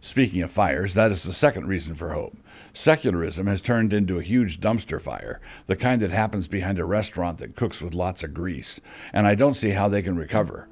Speaking of fires, that is the second reason for hope. Secularism has turned into a huge dumpster fire, the kind that happens behind a restaurant that cooks with lots of grease, and I don't see how they can recover.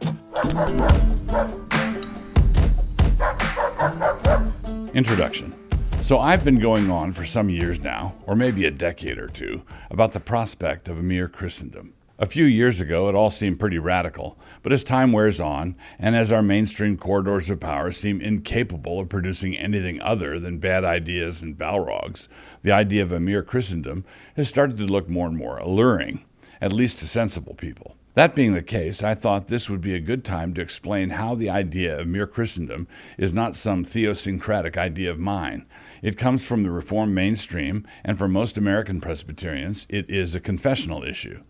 Introduction. So I've been going on for some years now, or maybe a decade or two, about the prospect of a mere Christendom. A few years ago, it all seemed pretty radical, but as time wears on, and as our mainstream corridors of power seem incapable of producing anything other than bad ideas and balrogs, the idea of a mere Christendom has started to look more and more alluring, at least to sensible people. That being the case, I thought this would be a good time to explain how the idea of mere Christendom is not some theosyncratic idea of mine. It comes from the Reformed mainstream, and for most American Presbyterians, it is a confessional issue.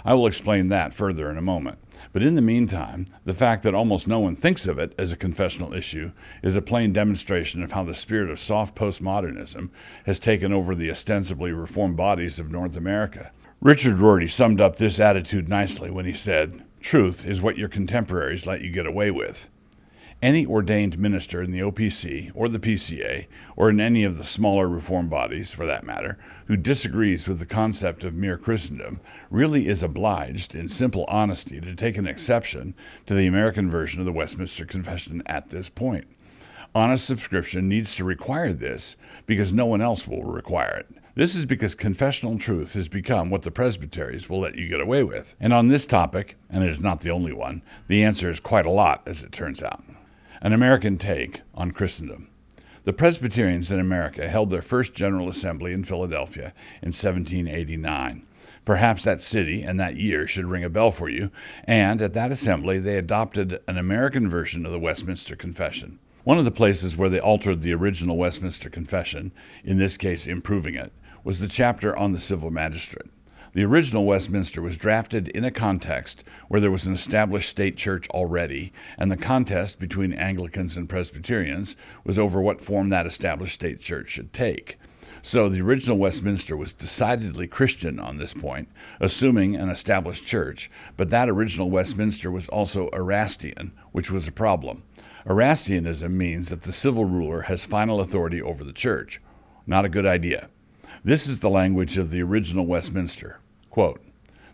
I will explain that further in a moment. But in the meantime, the fact that almost no one thinks of it as a confessional issue is a plain demonstration of how the spirit of soft postmodernism has taken over the ostensibly Reformed bodies of North America. Richard Rorty summed up this attitude nicely when he said, "Truth is what your contemporaries let you get away with." Any ordained minister in the OPC or the PCA, or in any of the smaller Reformed bodies, for that matter, who disagrees with the concept of mere Christendom really is obliged, in simple honesty, to take an exception to the American version of the Westminster Confession at this point. Honest subscription needs to require this because no one else will require it. This is because confessional truth has become what the presbyteries will let you get away with. And on this topic, and it is not the only one, the answer is quite a lot, as it turns out. An American take on Christendom. The Presbyterians in America held their first General Assembly in Philadelphia in 1789. Perhaps that city and that year should ring a bell for you, and at that assembly they adopted an American version of the Westminster Confession. One of the places where they altered the original Westminster Confession, in this case improving it, was the chapter on the civil magistrate. The original Westminster was drafted in a context where there was an established state church already, and the contest between Anglicans and Presbyterians was over what form that established state church should take. So the original Westminster was decidedly Christian on this point, assuming an established church, but that original Westminster was also Erastian, which was a problem. Erastianism means that the civil ruler has final authority over the church. Not a good idea. This is the language of the original Westminster. Quote,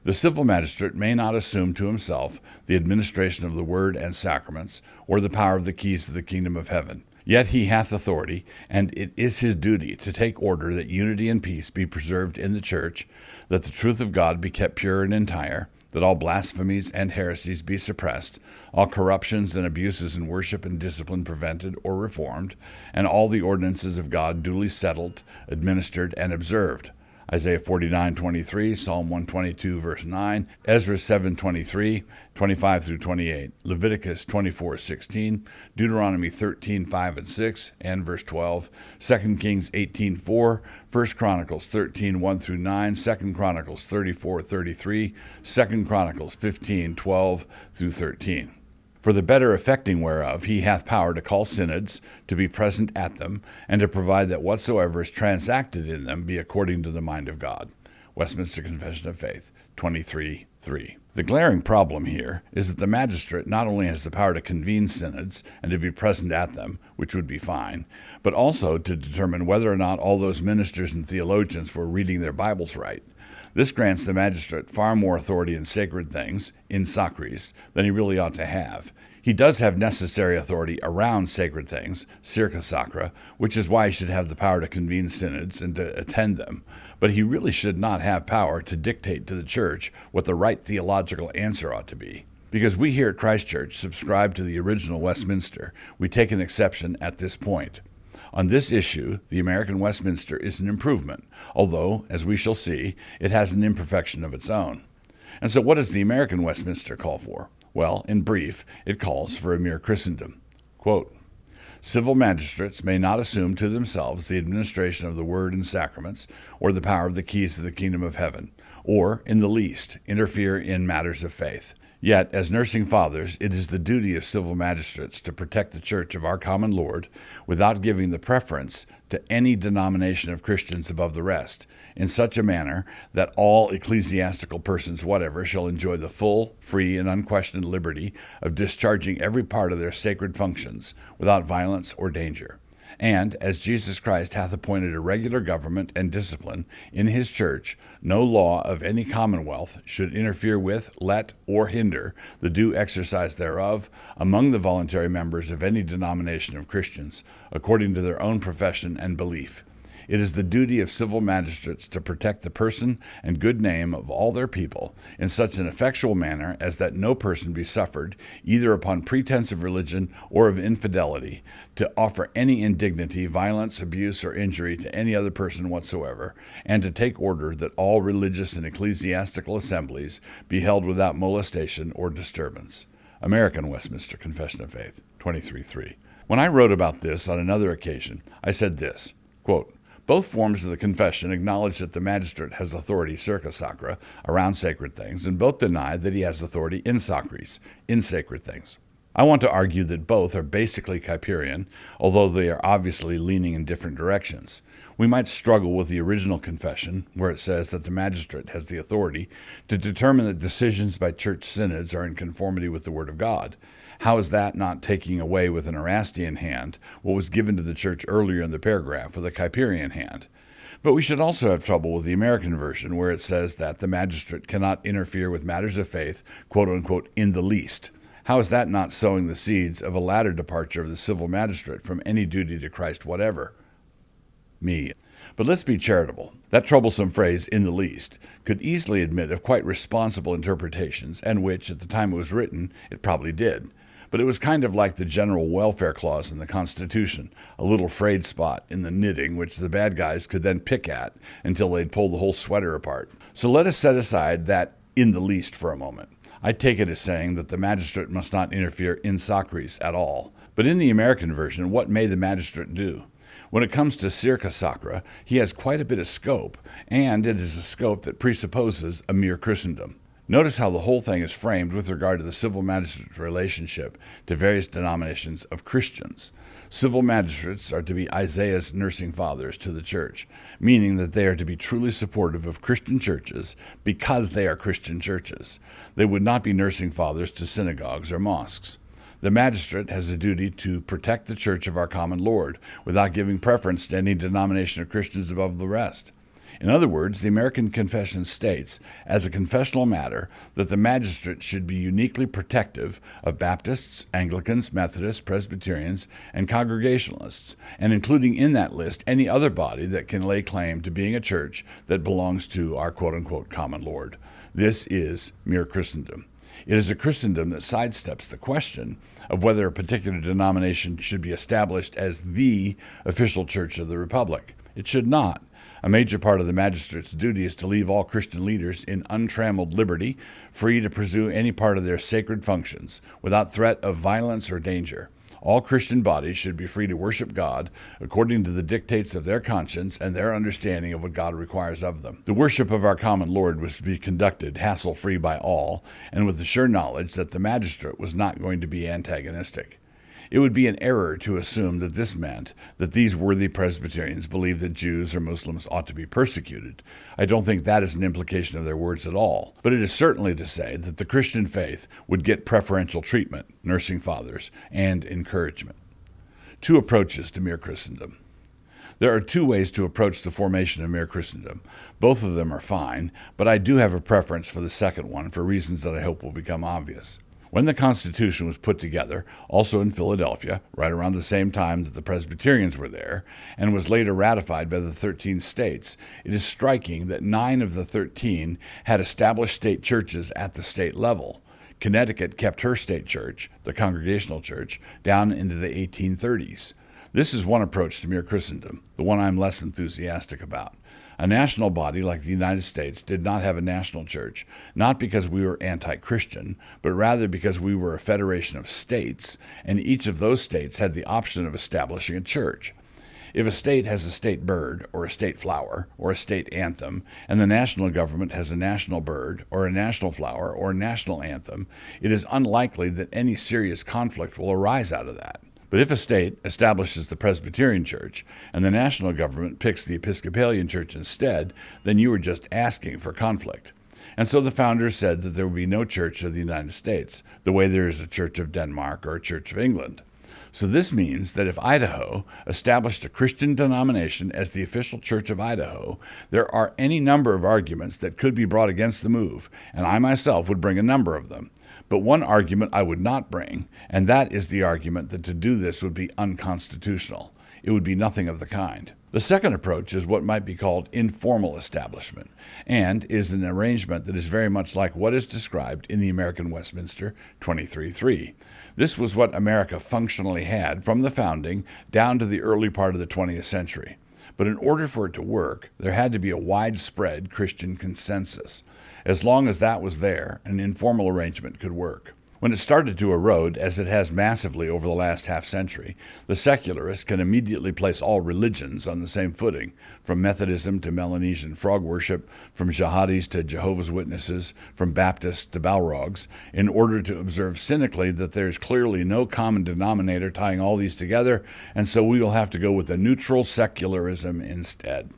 "The civil magistrate may not assume to himself the administration of the word and sacraments, or the power of the keys to the kingdom of heaven. Yet he hath authority, and it is his duty to take order that unity and peace be preserved in the church, that the truth of God be kept pure and entire, that all blasphemies and heresies be suppressed, all corruptions and abuses in worship and discipline prevented or reformed, and all the ordinances of God duly settled, administered, and observed." Isaiah 49:23, Psalm 122, verse 9, Ezra 7:23, 25 through 28, Leviticus 24:16, Deuteronomy 13:5 and 6, and verse 12, 2 Kings 18:4, 1 Chronicles 13:1 through 9, 2 Chronicles 34:33, 2 Chronicles 15:12 through 13. "For the better effecting whereof he hath power to call synods, to be present at them, and to provide that whatsoever is transacted in them be according to the mind of God." Westminster Confession of Faith 23:3. The glaring problem here is that the magistrate not only has the power to convene synods and to be present at them, which would be fine, but also to determine whether or not all those ministers and theologians were reading their Bibles right. This grants the magistrate far more authority in sacred things, in sacris, than he really ought to have. He does have necessary authority around sacred things, circa sacra, which is why he should have the power to convene synods and to attend them. But he really should not have power to dictate to the church what the right theological answer ought to be. Because we here at Christ Church subscribe to the original Westminster, we take an exception at this point. On this issue, the American Westminster is an improvement, although, as we shall see, it has an imperfection of its own. And so what does the American Westminster call for? Well, in brief, it calls for a mere Christendom. Quote, "Civil magistrates may not assume to themselves the administration of the word and sacraments, or the power of the keys to the kingdom of heaven, or, in the least, interfere in matters of faith. Yet, as nursing fathers, it is the duty of civil magistrates to protect the church of our common Lord without giving the preference to any denomination of Christians above the rest, in such a manner that all ecclesiastical persons whatever shall enjoy the full, free, and unquestioned liberty of discharging every part of their sacred functions without violence or danger. And as Jesus Christ hath appointed a regular government and discipline in his church, no law of any commonwealth should interfere with, let, or hinder the due exercise thereof among the voluntary members of any denomination of Christians, according to their own profession and belief. It is the duty of civil magistrates to protect the person and good name of all their people in such an effectual manner as that no person be suffered, either upon pretense of religion or of infidelity, to offer any indignity, violence, abuse, or injury to any other person whatsoever, and to take order that all religious and ecclesiastical assemblies be held without molestation or disturbance. American Westminster Confession of Faith, 23:3. When I wrote about this on another occasion, I said this, quote, "Both forms of the confession acknowledge that the magistrate has authority circa sacra, around sacred things, and both deny that he has authority in sacris, in sacred things. I want to argue that both are basically Kuyperian, although they are obviously leaning in different directions. We might struggle with the original confession, where it says that the magistrate has the authority to determine that decisions by church synods are in conformity with the Word of God. How is that not taking away with an Erastian hand what was given to the church earlier in the paragraph with a Kuyperian hand? But we should also have trouble with the American version, where it says that the magistrate cannot interfere with matters of faith, quote-unquote, in the least. How is that not sowing the seeds of a latter departure of the civil magistrate from any duty to Christ whatever? Me. But let's be charitable. That troublesome phrase, in the least, could easily admit of quite responsible interpretations, and which, at the time it was written, it probably did. But it was kind of like the general welfare clause in the Constitution, a little frayed spot in the knitting which the bad guys could then pick at until they'd pull the whole sweater apart. So let us set aside that in the least for a moment. I take it as saying that the magistrate must not interfere in sacris at all. But in the American version, what may the magistrate do? When it comes to circa sacra, he has quite a bit of scope, and it is a scope that presupposes a mere Christendom. Notice how the whole thing is framed with regard to the civil magistrate's relationship to various denominations of Christians. Civil magistrates are to be Isaiah's nursing fathers to the church, meaning that they are to be truly supportive of Christian churches because they are Christian churches. They would not be nursing fathers to synagogues or mosques. The magistrate has a duty to protect the church of our common Lord without giving preference to any denomination of Christians above the rest. In other words, the American Confession states, as a confessional matter, that the magistrate should be uniquely protective of Baptists, Anglicans, Methodists, Presbyterians, and Congregationalists, and including in that list any other body that can lay claim to being a church that belongs to our quote-unquote common Lord. This is mere Christendom. It is a Christendom that sidesteps the question of whether a particular denomination should be established as the official church of the Republic. It should not. A major part of the magistrate's duty is to leave all Christian leaders in untrammeled liberty, free to pursue any part of their sacred functions, without threat of violence or danger. All Christian bodies should be free to worship God according to the dictates of their conscience and their understanding of what God requires of them. The worship of our common Lord was to be conducted hassle-free by all, and with the sure knowledge that the magistrate was not going to be antagonistic. It would be an error to assume that this meant that these worthy Presbyterians believed that Jews or Muslims ought to be persecuted. I don't think that is an implication of their words at all, but it is certainly to say that the Christian faith would get preferential treatment, nursing fathers, and encouragement. Two approaches to mere Christendom. There are two ways to approach the formation of mere Christendom. Both of them are fine, but I do have a preference for the second one for reasons that I hope will become obvious. When the Constitution was put together, also in Philadelphia, right around the same time that the Presbyterians were there, and was later ratified by the 13 states, it is striking that 9 of the 13 had established state churches at the state level. Connecticut kept her state church, the Congregational Church, down into the 1830s. This is one approach to mere Christendom, the one I'm less enthusiastic about. A national body like the United States did not have a national church, not because we were anti-Christian, but rather because we were a federation of states, and each of those states had the option of establishing a church. If a state has a state bird, or a state flower, or a state anthem, and the national government has a national bird, or a national flower, or a national anthem, it is unlikely that any serious conflict will arise out of that. But if a state establishes the Presbyterian Church and the national government picks the Episcopalian Church instead, then you are just asking for conflict. And so the founders said that there would be no Church of the United States, the way there is a Church of Denmark or a Church of England. So this means that if Idaho established a Christian denomination as the official Church of Idaho, there are any number of arguments that could be brought against the move, and I myself would bring a number of them. But one argument I would not bring, and that is the argument that to do this would be unconstitutional. It would be nothing of the kind. The second approach is what might be called informal establishment, and is an arrangement that is very much like what is described in the American Westminster 23.3. This was what America functionally had from the founding down to the early part of the 20th century. But in order for it to work, there had to be a widespread Christian consensus. As long as that was there, an informal arrangement could work. When it started to erode, as it has massively over the last half-century, the secularists can immediately place all religions on the same footing, from Methodism to Melanesian frog worship, from jihadis to Jehovah's Witnesses, from Baptists to Balrogs, in order to observe cynically that there is clearly no common denominator tying all these together, and so we will have to go with a neutral secularism instead.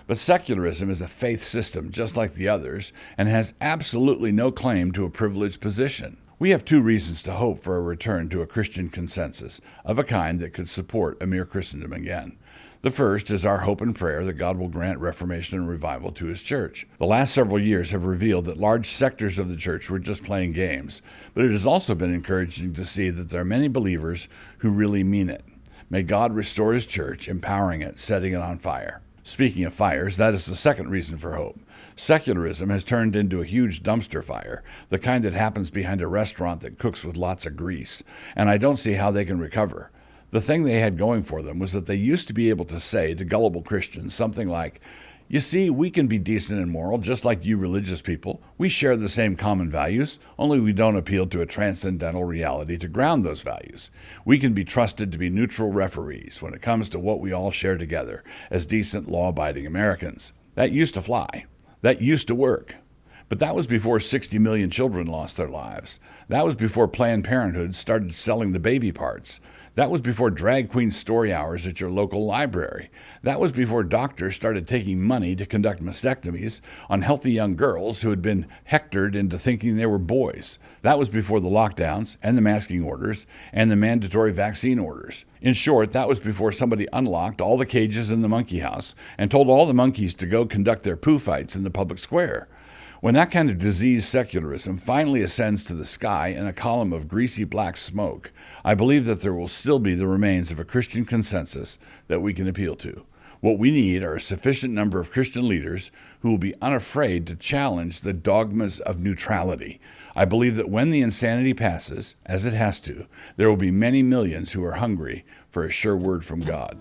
But secularism is a faith system just like the others, and has absolutely no claim to a privileged position. We have two reasons to hope for a return to a Christian consensus of a kind that could support a Mere Christendom again. The first is our hope and prayer that God will grant reformation and revival to His church. The last several years have revealed that large sectors of the church were just playing games, but it has also been encouraging to see that there are many believers who really mean it. May God restore His church, empowering it, setting it on fire. Speaking of fires, that is the second reason for hope. Secularism has turned into a huge dumpster fire, the kind that happens behind a restaurant that cooks with lots of grease, and I don't see how they can recover. The thing they had going for them was that they used to be able to say to gullible Christians something like, "You see, we can be decent and moral just like you religious people. We share the same common values, only we don't appeal to a transcendental reality to ground those values. We can be trusted to be neutral referees when it comes to what we all share together as decent, law-abiding Americans." That used to fly. That used to work. But that was before 60 million children lost their lives. That was before Planned Parenthood started selling the baby parts. That was before drag queen story hours at your local library. That was before doctors started taking money to conduct mastectomies on healthy young girls who had been hectored into thinking they were boys. That was before the lockdowns and the masking orders and the mandatory vaccine orders. In short, that was before somebody unlocked all the cages in the monkey house and told all the monkeys to go conduct their poo fights in the public square. When that kind of diseased secularism finally ascends to the sky in a column of greasy black smoke, I believe that there will still be the remains of a Christian consensus that we can appeal to. What we need are a sufficient number of Christian leaders who will be unafraid to challenge the dogmas of neutrality. I believe that when the insanity passes, as it has to, there will be many millions who are hungry for a sure word from God.